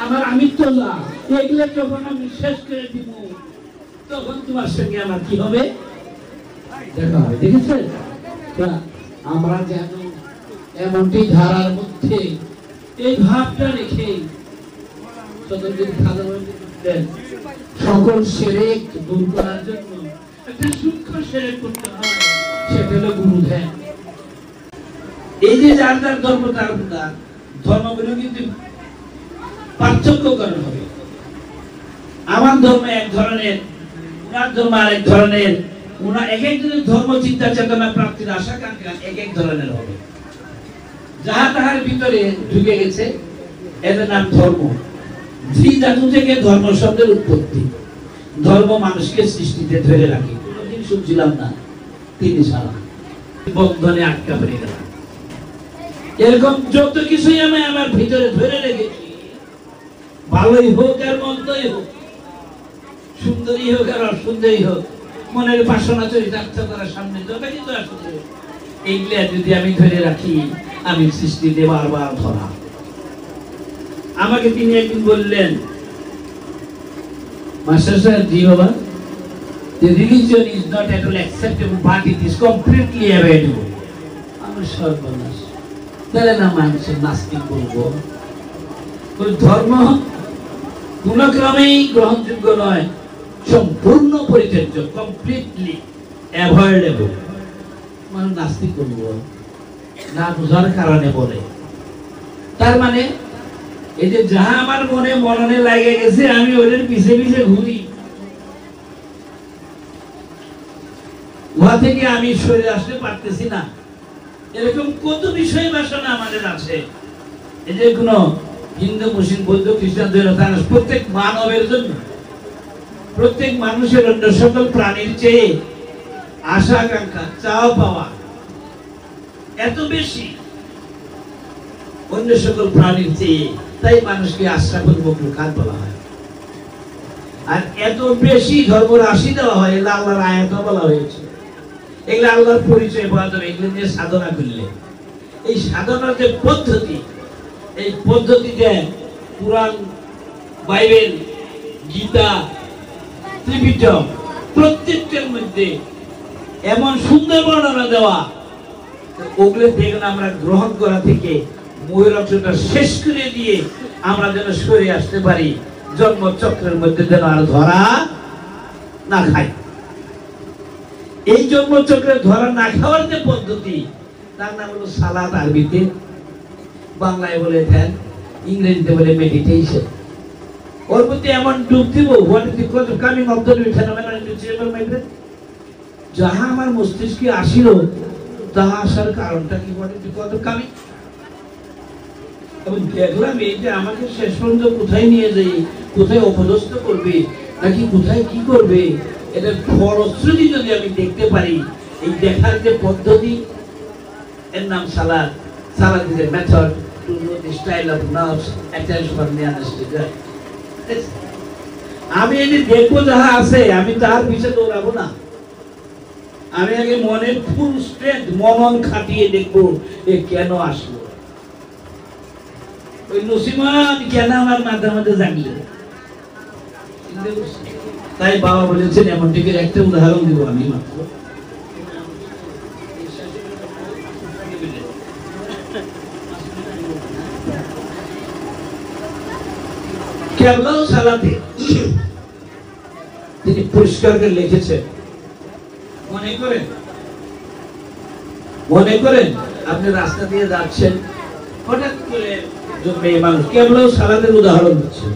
আমার আমিত্বলা এগুলো যখন আমি শেষ করে দিব তখন তোমার সঙ্গে আমার কি হবে দেখা হবে। দেখেছেন আমরা যেন এমনটি ধারার মধ্যে এই ভাবটা রেখে সকল শিরক দূর করার জন্য একটা সূক্ষ্ম শিরক করতে হয়, সেটা হলো গুরু ধ্যান। এই যে যার যার ধর্ম তার ধর্মগুলো কিন্তু পার্থক্য করা হবে। আমার ধর্ম এক ধরনের, উনার ধর্ম আরেক ধরনের, উনার এক একজনের ধর্ম চিন্তা চেতনা প্রাপ্তির আশা কাঙ্ক্ষা এক এক ধরনের হবে। যাহা তাহার ভিতরে ঢুকে গেছে এদের নাম ধর্ম। ধাতু থেকে ধর্ম শব্দের উৎপত্তি। ধর্ম মানুষকে সৃষ্টিতে ধরে রাখে। কোনদিন শুনছিলাম না তিনি সারা বন্ধনে আটকা পড়ে গেল। এরকম যত কিছুই আমি আমার ভিতরে ধরে রেখেছি, ভালোই হোক আর মন্দই হোক, সুন্দরী হোক আর অসুন্দরী হোক, মনের বাসনা চরিতার্থ করার সামনে যত কিছু আসছে, এইগুলা যদি আমি ধরে রাখি আমি সৃষ্টিতে বারবার ধরা। আমাকে তিনি একদিন বললেন, মাস্টার সাহেব, জি বাবা, the religion is not at all acceptable but it is completely avoidable. আমি সর্বনাশ, তাহলে না মানুষের নাস্তিক বলবো? ধর্ম কোন ক্রমেই গ্রহণযোগ্য নয়, সম্পূর্ণ পরিত্যাজ্য, কমপ্লিটলি অ্যাভয়েডেবল। মানে নাস্তিক বলবো না, বুঝার কারণে বলে। তার মানে এই যে যাহা আমার মনে মননে লাগে গেছে আমি ওদের পিছে পিছে ঘুরি, উহা থেকে আমি সরে আসতে পারতেছি না। এরকম কত বিষয় বাসনা আমাদের আছে। এই যে কোন হিন্দু, মুসলিম, বৌদ্ধ, খ্রিস্টান, প্রত্যেক মানবের জন্য, প্রত্যেক মানুষের অন্য সকল প্রাণীর চেয়ে আশা আকাঙ্ক্ষা চাওয়া পাওয়া এত বেশি অন্য সকল প্রাণীর চেয়ে, তাই মানুষকে আশরাফুল মখলুকাত বলা হয়। আর এত বেশি ধর্ম রাশি দেওয়া হয়, এগুলো আল্লাহর আয়াত বলা হয়েছে। এগুলো আল্লাহর পরিচয় পাওয়া যাবে এগুলো নিয়ে সাধনা করলে। এই সাধনার যে পদ্ধতি, এই পদ্ধতিতে কুরআন, বাইবেল, গীতা, ত্রিপিটক প্রত্যেকটার মধ্যে এমন সুন্দর বর্ণনা দেওয়া, ওগুলো দেখলে আমরা গ্রহণ করা থেকে ময়ূরটা শেষ করে দিয়ে আমরা যেন সরে আসতে পারি, জন্মচক্রের মধ্যে যেন আর ধরা না খাই। এই জন্মচক্রে ধরা না খাওয়ার যে পদ্ধতি, তার নাম হলো সালাত। আরবিতে, বাংলায় বলে ধ্যান, ইংরেজিতে বলে মেডিটেশন। ওর মধ্যে এমন ডুব দিব, what is the coming of the phenomenon invisible my brain, যাহা আমার মস্তিষ্কে আসিল তাহা আসার কারণটা কি, হোয়াট ইজ দ্য কামিং। এবং দেখলাম এই যে আমাকে শেষ পর্যন্ত কোথায় নিয়ে যাই, কোথায় অপদস্থ করবে নাকি কোথায় কি করবে, এটার ফলশ্রুতি যদি আমি দেখতে পারি, এই দেখার যে পদ্ধতি, এর নাম সালাত। সালাত is a method to know the style of nerves attached for the anaesthetic. আমি এনে দেখবো যাহা আছে, আমি তার পিছে দৌড়াবো না। আমি আগে মনের ফুল স্ট্রেংথ, মনন খাটিয়ে দেখবো এ কেন আসলো, ওই নসিমান কেন আমার মাথার মধ্যে জাগলো। তাই বাবা বলেছেন, এমন টিকের একটা উদাহরণ দিব আমি মাত্র। কেবলাও সালাতে তিনি পরিষ্কার করে লিখেছেন, মনে করেন আপনি রাস্তা দিয়ে যাচ্ছেন, হঠাৎ করে মেয়ে মানুষ, কেবলাও সালাতের উদাহরণ দিচ্ছেন,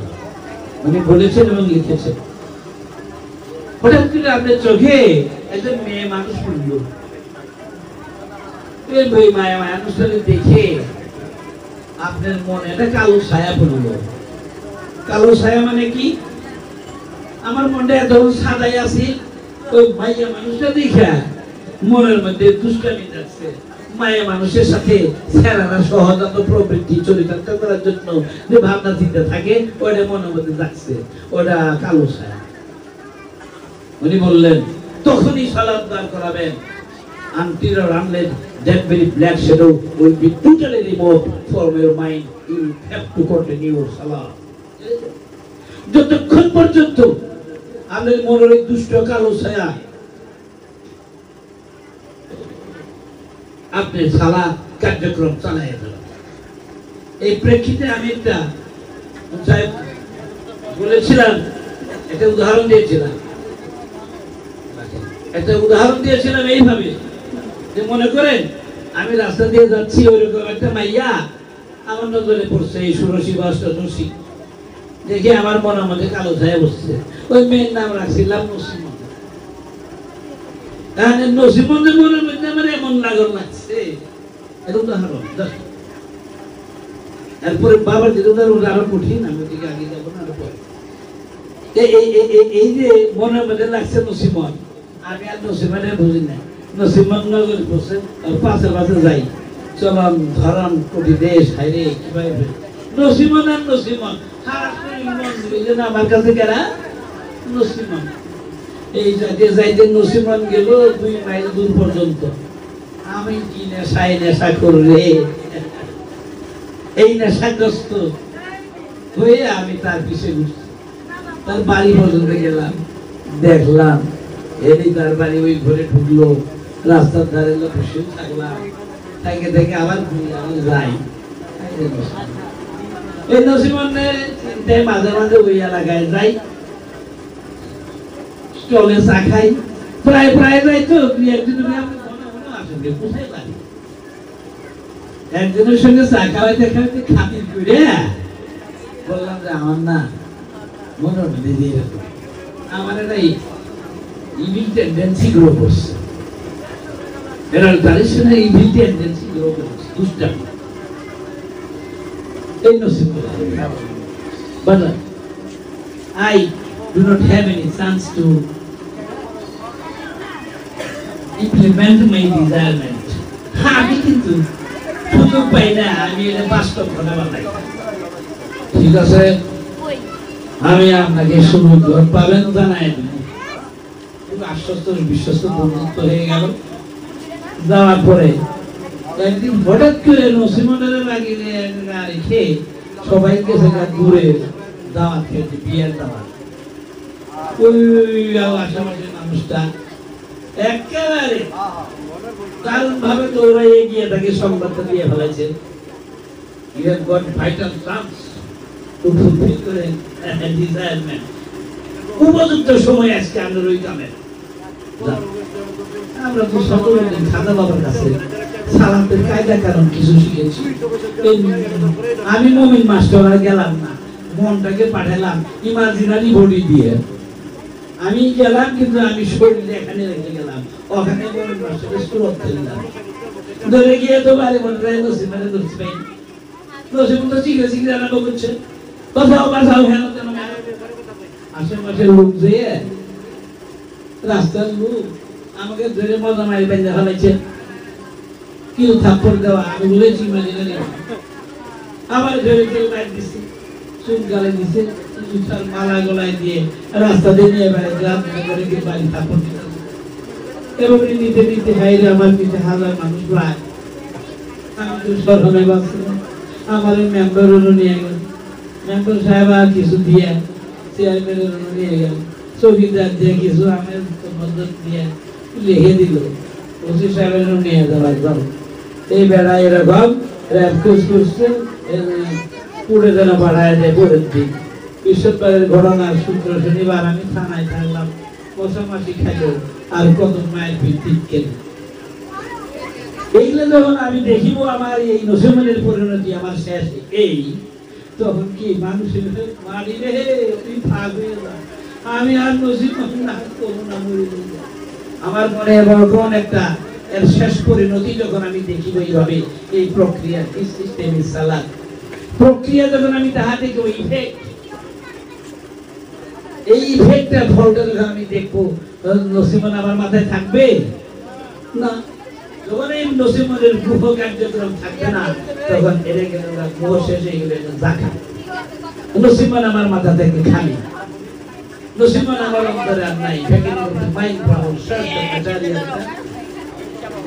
উনি বলেছেন এবং লিখেছেন, হঠাৎ করে আপনার চোখে একজন মেয়ে মানুষ পড়ল। মায়া মানুষটাকে দেখে আপনার মনে একটা কালো ছায়া পড়ল। কালো ছায়া মানে কি, আমার মনটা এত সাদাই আছে, ওই মাইয়া মানুষটা দেখা মনের মধ্যে দুষ্টামি যাচ্ছে। মায়া মানুষের সাথে ছেলেরা সহজাত প্রবৃত্তি চরিতার্থ করার জন্য যে ভাবনা চিন্তা থাকে, ওটা মনের মধ্যে যাচ্ছে, ওটা কালো ছায়া। উনি বললেন, তখনই সালাত দান করাবেন, until or unless that very black shadow will be totally removed from your mind, you have to continue your salah. যতক্ষণ পর্যন্ত আমাদের মনের এই দুষ্ট কালো ছায়া আপনি সালা কার্যক্রম চালাই যাবেন। এই প্রেক্ষিতে আমি একটা বলেছিলাম, একটা উদাহরণ দিয়েছিলাম এইভাবে যে মনে করেন আমি রাস্তা দিয়ে যাচ্ছি, ওইরকম একটা মাইয়া আমার নজরে পড়ছে, এই ষোড়শী বা অষ্টাদশী, দেখে আমার মনের মধ্যে কালো ছায়া বসছে। ওই মেয়ের নাম রাখছিলাম নসিমন। নসিমনের মনের মধ্যে আমার এমন লাগন লাগছে, এর উদাহরণ। এরপরে বাবার যে উদাহরণ আরো কঠিন, আমি ওদিকে আগে যাবো না, আরো পরে। এই যে মনের মধ্যে লাগছে নসিমন, আমি আর নসিমনের বুঝি না। নসিমন নগর বসে পাশে পাশে যাই, চলন ধরন কোটি দেশ হাইরে কিভাবে নসিমন আর নসিমন আমার কাছে কেনা নসিমন। এই যাইতে নসিমন গেল 2 মাইল দূর পর্যন্ত। আমি কি নেশা করলে এই নেশাগ্রস্ত হয়ে আমি তার পিছিয়ে ঘুরছি। তার বাড়ি পর্যন্ত গেলাম, দেখলাম এরই তার বাড়ি, ওই ঘরে ঢুকলো, রাস্তার ধারে বসে থাকলাম, থেকে আবার যাই। এই নসিমনের চিন্তায় মাঝে মাঝে ওই এলাকায় যাই, স্টলে চা খাই, প্রায় যাই। তো একজনের সঙ্গে চা খাওয়াইতে খাওয়াইতে খাতির করে বললাম যে আমার না মনে দিদি আমার একটা ইভিল টেন্ডেন্সি গ্রো করছে, এরা জানিস না ইভিল টেন্ডেন্সি গ্রো করছে, দুষ্টামি। এই নসিব but I do not have any chance to implement my desirement. আমি কিন্তু সুযোগ পাই না, আমি এটা বাস্তব ঘটনা বানাই। ঠিক আছে, আমি আপনাকে সুযোগ পাবেন জানাই দেব। আশ্বস্ত বিশ্বস্ত বন্ধুত্ব হয়ে গেল। যাওয়ার পরে একদিন হঠাৎ করে নসিমনের লাগিয়ে রেখে সবাইকে সেটা দূরে দাওয়াত খেতে, বিয়ের দাওয়াত। ওই আশেপাশে মানুষটা একেবারে দারুণ ভাবে দৌড়াইয়ে গিয়ে তাকে সংবাদটা দিয়ে ফেলেছে। You have got vital chance to fulfill your desirement. উপযুক্ত সময় আজকে আমরা ওই কামে। আমরা তো সকলের খাজা বাবার কাছে সালাতের কায়দা কারণ কিছু শিখেছি। আমি মুমিন মাস্টার আর গেলাম না, মনটাকে পাঠালাম ইমাজিনারি বডি দিয়ে। আমি গেলাম কিন্তু আমি শরীর এখানে রেখে গেলাম, ওখানে মুমিন মাস্টারের সুরত দিলাম। ধরে গিয়ে তো বাড়ি মনে রায় নসিমানে ধরছি পাই, নসিম তো চিকে আরম্ভ করছে, বাঁচাও হেন কেন। আশেপাশের লোক যে রাস্তার লোক আমাকে ধরে মজা মারি বেঁধে ফেলেছে, কেউ থাপ্পড় দেওয়া, আমি বলেছি ইমাজিনারি। আবার ধরে কেউ বাইর দিচ্ছে, চুল গালে দিচ্ছে, জুতার মালা গলায় দিয়ে রাস্তা দিয়ে নিয়ে বেড়ে গ্রাম করে দিয়ে বাড়ি থাপ্পড় দিতে। এবং নিতে নিতে বাইরে আমার পিছে হাজার মানুষ প্রায়। আমি তো সরকারে বাঁচছিলাম, আমার মেম্বারেরও নিয়ে গেল, মেম্বার সাহেব আর কিছু দিয়ে চেয়ারম্যানেরও নিয়ে গেল, চৌকিদার দিয়ে কিছু আমের মদত দিয়ে লিখে দিল, ওসি সাহেবেরও নিয়ে যাওয়ার যাও। এই বেড়া এরকম র্যাপকুস করছে, পুড়ে যেন বাড়ায় দেয় পরের দিন। বৃহস্পতিবারের ঘটনার সূত্র শনিবার আমি থানায় থাকলাম, মশামাছি খাইল আর কত মায়ের ভিত্তিক কেন। এইগুলো যখন আমি দেখিব আমার এই নসিমনের পরিণতি আমার শেষ এই, তখন কি মানুষের মারি রে তুই ফাঁক হয়ে যা, আমি আর নসিমন না করবো না, মরে যাবো। আমার মনে এরকম একটা এর শেষ পরিণতি যখন আমি দেখিব এইভাবে, এই প্রক্রিয়া সিস্টেমের সালাদ প্রক্রিয়া যখন আমি তাহা দেখব, ইফেক্ট, এই ইফেক্টের ফলটা যখন আমি দেখবো, নসিমন আমার মাথায় থাকবে না। যখন এই নসিমনের গ্রহ কার্যক্রম থাকবে না, তখন এরে গেলে গ্রহ শেষ হয়ে গেলে জাকা। নসিমন আমার মাথা থেকে খালি, নসিমন আমার অন্তরে আর নাই।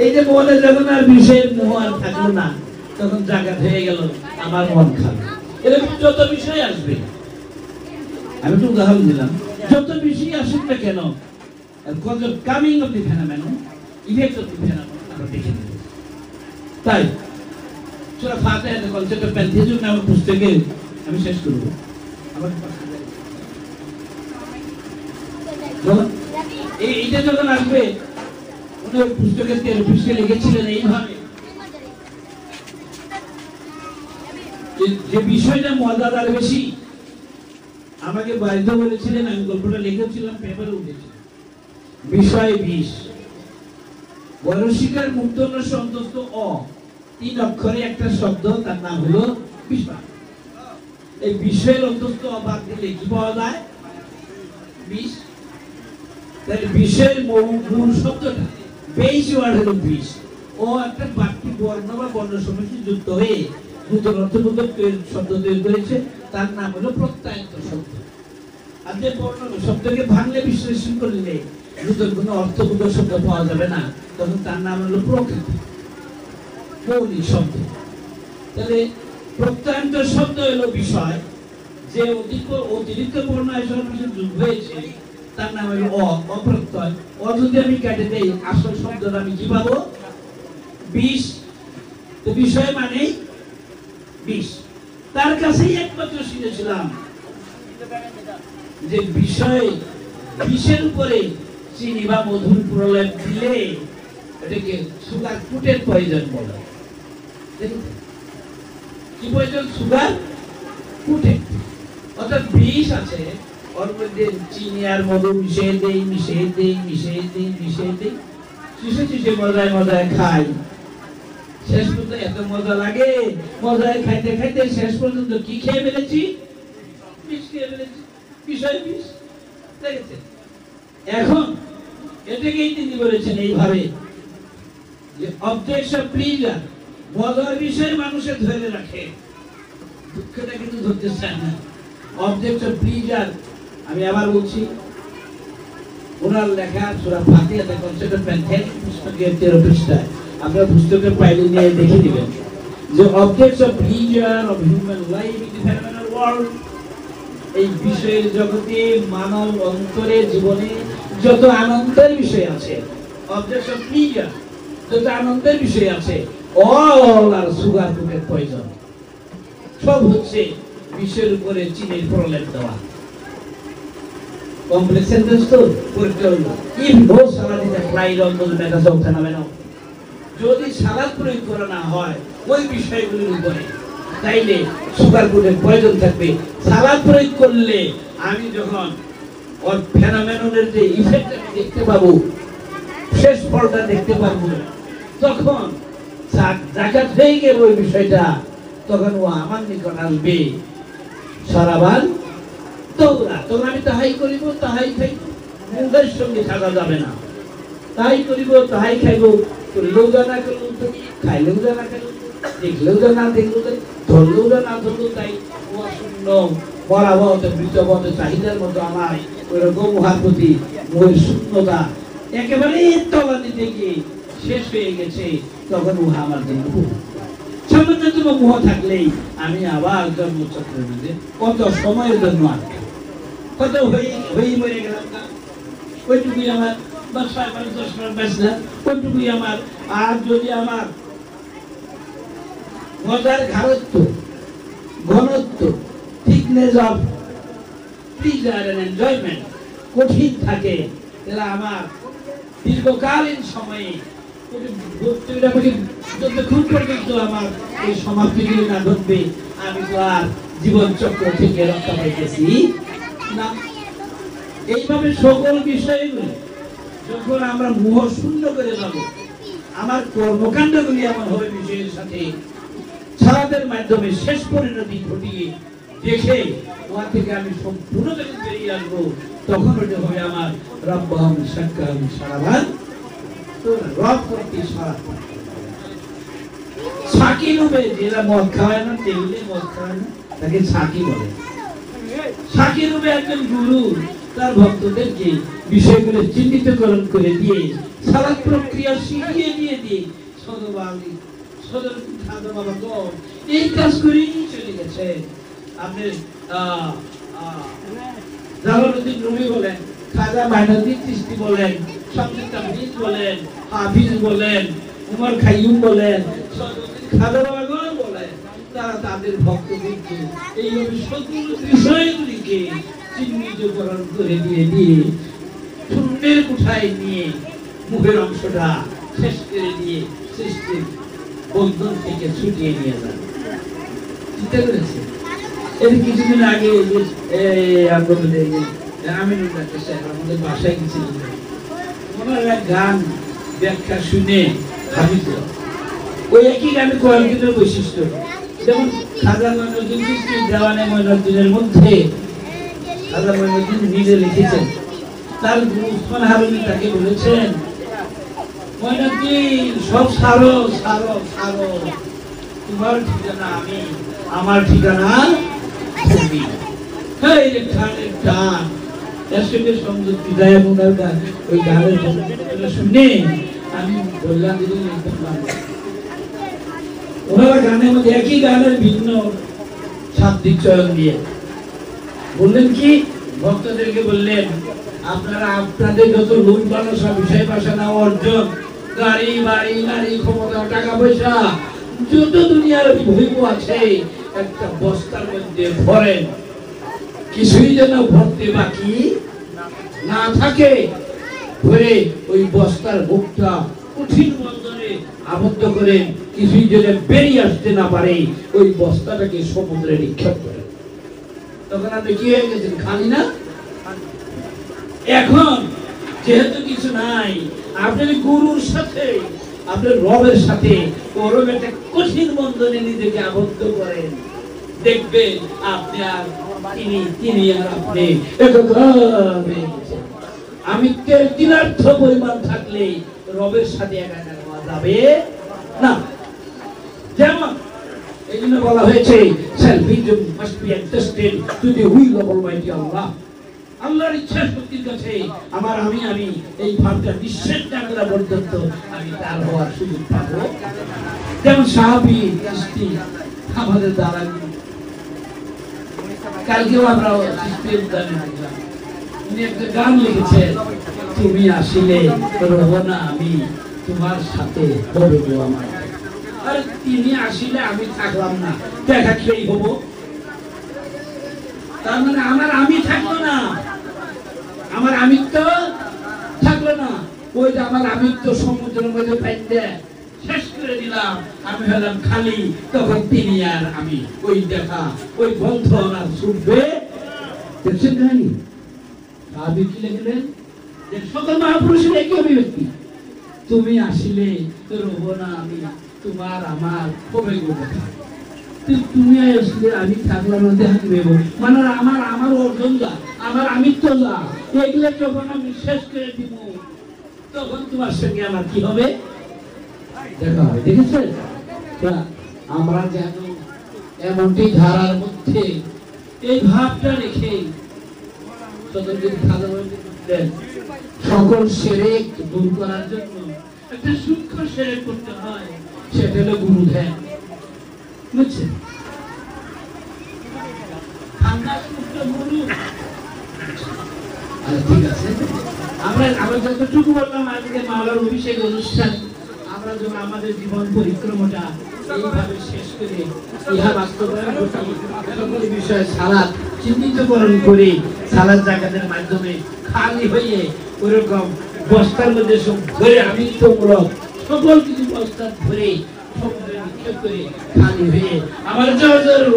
এই যে মনে যখন আর বিষয়ের মোহ আর থাকলো না, তখন জায়গা হয়ে গেল আমার মন খারাপ। এরকম যত বিষয় আসবে আমি তো উদাহরণ দিলাম, যত বেশি আসুক না কেন, cause of coming of the phenomenon, effect of the phenomenon আমরা দেখে নেব। তাই সূরা ফাতিহার কনসেপ্ট অফ প্যান্থিজম নামক পুস্তকে আমি শেষ করব। এইটা যখন আসবে, উনি পুস্তকের 13 পৃষ্ঠায় লিখেছিলেন এইভাবে, যে বিষয়টা মজাদার বেশি আমাকে বাধ্য বলেছিলেন, আমি গল্পটা লিখেছিলাম, পেপারে উঠেছিল। বিষয় বিষ, বরশিকার মূর্ধন্য সন্তস্ত অ, 3 অক্ষরে একটা শব্দ, তার নাম হলো বিষয়। এই বিষয়ের অন্তস্থ অবাদ দিলে কি পাওয়া যায়? বিষ। তাহলে বিষয়ের মূল শব্দটা বেস ওয়ার্ড হলো বিষ। ও একটা বাক্য বর্ণ বা বর্ণ সমষ্টি যুক্ত হয়ে নতুন অর্থবোধক শব্দ তৈরি করেছে, তার নাম হলো প্রত্যয়ান্ত শব্দ। আর যে বর্ণ শব্দকে ভাঙলে বিশ্লেষণ করলে নতুন কোনো অর্থবোধক শব্দ পাওয়া যাবে না, তখন তার নাম হলো প্রকৃতি, মৌলিক শব্দ। তাহলে প্রত্যয়ান্ত শব্দ হলো বিষয়, যে অতিরিক্ত বর্ণ এসব কিছু যোগ হয়েছে, তার নাম হলো অপ্রত্যয়। ও যদি আমি কেটে দেই, আসল শব্দটা আমি কি পাবো? বিষ। তো বিষয় মানে বিষ। তার কাছেই একমাত্র শুনেছিলাম যে বিষয় বিষের উপরে চিনি বা মধুর প্রলেপ দিলে এটাকে সুগার কুটের প্রয়োজন বলে। কি প্রয়োজন? সুগার কুটে। অর্থাৎ বিষ আছে, ওর মধ্যে চিনি আর মধু মিশিয়ে দেই, শেষে মজায় মজায় খাই। শেষ পর্যন্ত এত মজা লাগে, মজায় খাইতে খাইতে শেষ পর্যন্ত কি খেয়ে ফেলেছি? বিষ খেয়ে ফেলেছি। বিষয় বিষ। দেখেছেন? এখন এটাকেই তিনি বলেছেন এইভাবে যে অবজেক্টস অফ প্লিজার, মজার বিষয় মানুষের ধরে রাখে, দুঃখটা কিন্তু ধরতে চায় না। অবজেক্টস অফ প্লিজার, আমি আবার বলছি, ওনার লেখা সূরা ফাতিহা দ্য কনসেপ্ট অফ প্যান্থেন পুস্তকের 13 পৃষ্ঠায়, আপনারা পুস্তকের পাইলে নিয়ে দেখে দিবেন যে objects of pleasure of human life in the phenomenal world, এই বিষয়ের জগতে মানব অন্তরে জীবনে যত আনন্দের বিষয় আছে, অবজেক্টস অফ প্লিজার, যত আনন্দের বিষয় আছে, অল আর সুগার কুটের পয়জন, সব হচ্ছে বিষয়ের উপরে চিনির প্রলেপ দেওয়া। কমপ্লেক্স সেন্টেন্স তো পড়তে হলো, if no salad is applied on those matters of phenomenon, যদি সালাদ প্রয়োগ করা না হয় ওই বিষয়গুলোর উপরে, তাইলে সুগার কুটের প্রয়োজন থাকবে। সালাদ প্রয়োগ করলে আমি যখন ওর ফেনোমেননের যে ইফেক্ট আমি দেখতে পাবো, শেষ ফলটা দেখতে পাবো, তখন জাকাত হয়ে গেল ওই বিষয়টা, তখন ও আমার নিকট আসবে সারাবান দৌড়া। তখন আমি তাহাই করিব, তাহাই খাইব, মুখের সঙ্গে থাকা যাবে না। তাই করিব, তাহাই খাইব, করলেও জানা করলেও তুমি, খাইলেও জানা খাইলেও, দেখলেও জানা দেখলেও তাই, ধরলেও জানা ধরলেও তাই। ও শূন্য বরাবর বৃতবত চাহিদার মতো আমার ওইরকম উহার প্রতি ওই শূন্যতা একেবারে তলানিতে গিয়ে শেষ হয়ে গেছে, তখন উহা আমার জন্য সামান্যতম মোহ থাকলেই আমি আবার জন্মচক্রের মধ্যে কত সময়ের জন্য আটকে, কত হয়ে মরে গেলাম না, ওইটুকুই আমার, বা 6-10 মিনিট বাঁচলাম, ওইটুকুই আমার। আর যদি আমার মজার ঘনত্ব, thickness of pleasure and enjoyment কঠিন থাকে, তাহলে আমার দীর্ঘকালীন সময়ে যতক্ষণ পর্যন্ত আমার এই সমাপ্তি না ঘটবে, আমি তো আর জীবন চক্র থেকে রক্ষা পাইতেছি না। এইভাবে সকল বিষয়গুলো যখন আমরা মোহ শূন্য করে যাব, আমার কর্মকাণ্ডগুলি এমন হবে বিষয়ের সাথে সালাতের মাধ্যমে শেষ পরিণতি ঘটিয়ে দেখে ওয়া থেকে আমি সম্পূর্ণ যখন বেরিয়ে আসবো, তখন ওটা হবে আমার রব্বাহুম শাক্কাহুম সারাবান, তো রব করতে সারা সাকি রূপে, যেটা মদ খাওয়ায় না, তেলে মদ খাওয়ায় না, তাকে সাকি বলে। সাকি রূপে একজন গুরু তার ভক্তদেরকে বিষয়গুলো চিহ্নিতকরণ করে দিয়ে সালাত প্রক্রিয়া শিখিয়ে দিয়ে এই কাজ করেই চলে গেছে। আপনি জালালউদ্দিন রুমি বলেন, খাজা মাইনুদ্দিন চিশতি বলেন, শামসুল তাবরিজ বলেন, হাফিজ বলেন, উমর খাইয়ুম বলেন, খাজা বাবাগণ বলেন, তারা তাদের ভক্তদেরকে এইভাবে সকল বিষয়গুলিকে চিহ্নিতকরণ করে দিয়ে শূন্যের কোঠায় নিয়ে মুখের অংশটা শেষ করে দিয়ে সৃষ্টির বন্ধন থেকে ছুটিয়ে নিয়ে যান। চিন্তা করেছে? এর কিছুদিন আগে আমাদের বাসায় গেছিলেন, ওনার এক গান ব্যাখ্যা শুনে ভাবিত ওই একই গানে কয়েকদিনের বৈশিষ্ট্য, যেমন খাজা মঈনুদ্দিন চিশতির দেওয়ানে মঈনুদ্দিনের মধ্যে খাজা মঈনুদ্দিন নিজে লিখেছেন, তার গুরু উসমান হারুনি তাকে বলেছেন, মঈনুদ্দিন সব ছাড়ো ছাড়ো ছাড়ো, তোমার ঠিকানা আমি, আমার ঠিকানা তুমি। এই যে গানের গান এর সঙ্গে সংযুক্ত ওনার গান, ওই গানের শুনে আমি বললাম ওনারা গানের মধ্যে একই গানের ভিন্ন শাব্দিক চয়ন দিয়ে বললেন কি, ভক্তদেরকে বললেন, আপনারা আপনাদের যত লুট বালসা বিষয় বাসনা অর্জন, গাড়ি বাড়ি নারী ক্ষমতা টাকা পয়সা যত দুনিয়ার ভৈব আছে একটা বস্তার মধ্যে ভরেন, কিছুই যেন ভরতে বাকি না থাকে, ভরে ওই বস্তার মুখটা কঠিন বন্ধনে আবদ্ধ করেন, কিছুই যেন বেরিয়ে আসতে না পারে, ওই বস্তাটাকে সমুদ্রে নিক্ষেপ করেন। তখন আপনি কি হয়ে গেছেন? খালি না? এখন যেহেতু কিছু নাই, আপনার গুরুর সাথে আপনার রবের সাথে ওরম একটা কঠিন বন্ধনে নিজেকে আবদ্ধ করেন, দেখবেন আপনি আর তিনি আর আপনি আমি তিনার্থ পরিমাণ থাকলে রবের সাথে একাকার হওয়া যাবে না। যেমন এই জন্য বলা হয়েছে salvation must be adjusted to the will of Almighty Allah. আল্লাহর ইচ্ছা শক্তির কাছে আমার আমি এই ভাবটা নিঃশেষ না করা পর্যন্ত আমি তার হওয়ার সুযোগ পাবো। যেমন সাহাবী চিশতি আমাদের দ্বারা, কালকেও আমরা চিশতির উদ্যানে দেখলাম, উনি একটা গান লিখেছেন, তুমি আসিলে রব না আমি তোমার সাথে হবে গো আমার। আর তিনি আসিলে আমি থাকলাম না, দেখা খেয়েই হবো, তার মানে আমার আমি থাকলো না, আমার আমিত্ব থাকলো না। ওই যে আমার আমিত্ব সমুদ্রের মধ্যে পাইতে শেষ করে দিলাম, আমি হলাম খালি, তখন তিনি আর আমি ওই দেখা ওই বন্ধন আর ছুটবে। দেখছেন কাহিনী? সাহাবী কি লিখলেন? যে সকল মহাপুরুষের একই অভিব্যক্তি, তুমি আসিলে রব না আমি তোমার আমার হবে গো কথা। তুমি আসলে আমি থাকলাম না, দেখা দেব মানে আমার অর্জন যা, আমার আমিত্ব যা, এগুলো যখন আমি শেষ করে দিব, তখন তোমার সঙ্গে আমার কি হবে? দেখা হবে। দেখেছেন? আমরা যেন এমনটি ধারার মধ্যে এই ভাবটা রেখে সকল শিরক দূর করার জন্য একটা সূক্ষ্ম শিরক করতে হয়, সেটা হলো গুরু ধ্যান। বুঝছেন? ঠিক আছে, আমরা যতটুকু বললাম আজকে মাওলার অভিষেক অনুষ্ঠান, আমরা যখন আমাদের জীবন পরিক্রমাটা এইভাবে শেষ করে ইহা বাস্তবায়ন করতে সকল বিষয়ে সালাত চিহ্নিতকরণ করে সালাত জাকাতের মাধ্যমে খালি হয়ে ওরকম বস্তার মধ্যে সব ধরে আমিত্বমূলক সকল কিছু বস্তা ধরে সমুদ্রে নিক্ষেপ করে খালি হয়ে আমার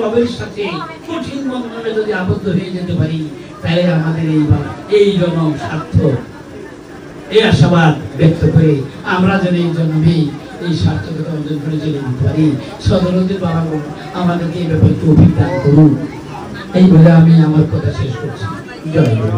রবের সাথে কঠিন বন্ধনে যদি আবদ্ধ হয়ে যেতে পারি, তাহলে আমাদের এই জন্ম সার্থক। এই আশাবাদ ব্যক্ত করে আমরা যেন এই জন্মে এই সার্থকতা অর্জন করে চলে যেতে পারি। সদরদের বাবা আমাদেরকে এই ব্যাপারে তৌফিক দান করুন। এই বলে আমি আমার কথা শেষ করছি। জয় গুরু।